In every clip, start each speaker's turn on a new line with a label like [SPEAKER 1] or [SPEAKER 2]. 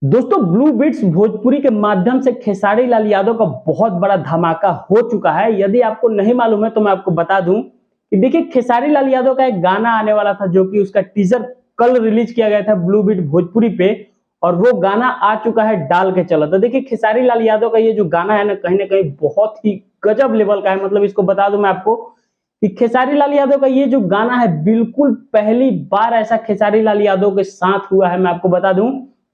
[SPEAKER 1] दोस्तों blue bits Bhojpuri के माध्यम से खेसारी लाल यादव का बहुत बड़ा धमाका हो चुका है। यदि आपको नहीं मालूम है तो मैं आपको बता दूं कि देखिए खेसारी लाल यादव का एक गाना आने वाला था जो कि उसका टीजर कल रिलीज किया गया था ब्लू बिट भोजपुरी पे, और वो गाना आ चुका है डाल के चलो। तो देखिए खेसारी लाल यादव का ये जो गाना है ना कहीं बहुत ही गजब लेवल का है। मतलब इसको बता दूं मैं आपको कि खेसारी लाल यादव का ये जो गाना है बिल्कुल पहली बार ऐसा खेसारी लाल यादव के साथ हुआ है। मैं आपको बता दूं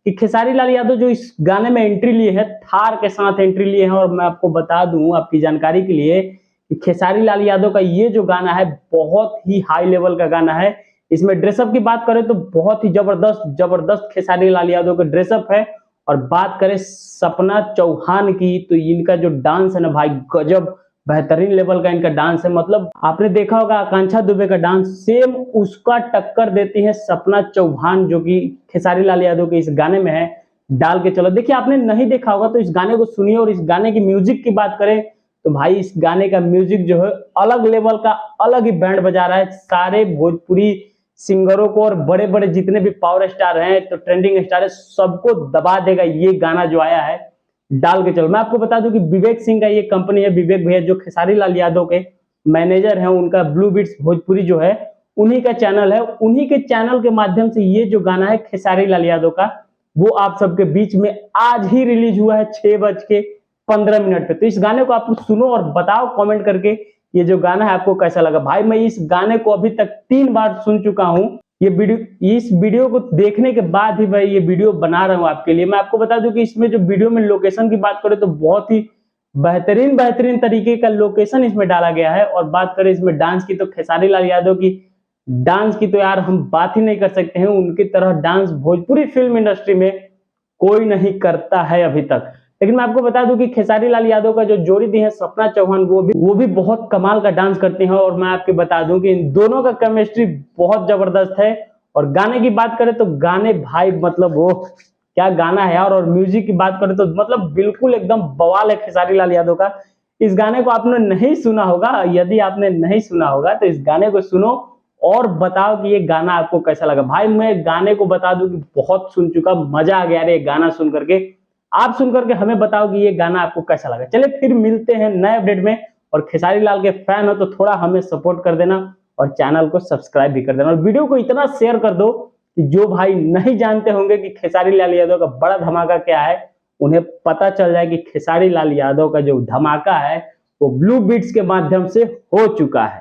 [SPEAKER 1] कि खेसारी लाल यादव जो इस गाने में एंट्री लिए है, थार के साथ एंट्री लिए हैं। और मैं आपको बता दूं आपकी जानकारी के लिए कि खेसारी लाल यादव का ये जो गाना है बहुत ही हाई लेवल का गाना है। इसमें ड्रेसअप की बात करें तो बहुत ही जबरदस्त खेसारी लाल यादव का ड्रेसअप है। और बात करें सपना चौहान की तो इनका जो डांस है ना भाई गजब बेहतरीन लेवल का इनका डांस है। मतलब आपने देखा होगा आकांक्षा दुबे का डांस, सेम उसका टक्कर देती है सपना चौहान जो कि खेसारी लाल यादव के इस गाने में है डाल के चलो। देखिए आपने नहीं देखा होगा तो इस गाने को सुनिए। और इस गाने की म्यूजिक की बात करें तो भाई इस गाने का म्यूजिक जो है अलग लेवल का, अलग ही बैंड बजा रहा है। सारे भोजपुरी सिंगरों को और बड़े बड़े जितने भी पावर स्टार हैं तो ट्रेंडिंग स्टार है सबको दबा देगा ये गाना जो आया है डाल के चलो। मैं आपको बता दूं कि विवेक सिंह का ये कंपनी है, विवेक भैया जो खेसारी लाल यादव के मैनेजर हैं, उनका ब्लू बिट्स भोजपुरी जो है उन्हीं का चैनल है। उन्हीं के चैनल के माध्यम से ये जो गाना है खेसारी लाल यादव का वो आप सबके बीच में आज ही रिलीज हुआ है 6:15 पे। तो इस गाने को आप सुनो और बताओ कमेंट करके ये जो गाना है आपको कैसा लगा। भाई मैं इस गाने को अभी तक 3 बार सुन चुका हूँ। इस वीडियो को देखने के बाद ही भाई ये वीडियो बना रहा हूँ आपके लिए। मैं आपको बता दूं कि इसमें जो वीडियो में लोकेशन की बात करें तो बहुत ही बेहतरीन तरीके का लोकेशन इसमें डाला गया है। और बात करें इसमें डांस की तो खेसारी लाल यादव की डांस की तो यार हम बात ही नहीं कर सकते हैं। उनकी तरह डांस भोजपुरी फिल्म इंडस्ट्री में कोई नहीं करता है अभी तक। लेकिन मैं आपको बता दूं कि खेसारी लाल यादव का जो जोड़ी दी है सपना चौहान वो भी बहुत कमाल का डांस करते हैं। और मैं आपको बता दूं कि इन दोनों का केमिस्ट्री बहुत जबरदस्त है। और गाने की बात करें तो गाने भाई मतलब वो क्या गाना है यार। और म्यूजिक की बात करें तो मतलब बिल्कुल एकदम बवाल है खेसारी लाल यादव का। इस गाने को आपने नहीं सुना होगा, यदि आपने नहीं सुना होगा तो इस गाने को सुनो और बताओ कि ये गाना आपको कैसा लगा। भाई मैं गाने को बता दूं कि बहुत सुन चुका, मजा आ गया रे गाना सुन करके। आप सुन करके हमें बताओ कि ये गाना आपको कैसा लगा। चलिए फिर मिलते हैं नए अपडेट में। और खेसारी लाल के फैन हो तो थोड़ा हमें सपोर्ट कर देना और चैनल को सब्सक्राइब भी कर देना। और वीडियो को इतना शेयर कर दो कि जो भाई नहीं जानते होंगे कि खेसारी लाल यादव का बड़ा धमाका क्या है उन्हें पता चल जाए कि खेसारी लाल यादव का जो धमाका है वो ब्लू बिट्स के माध्यम से हो चुका है।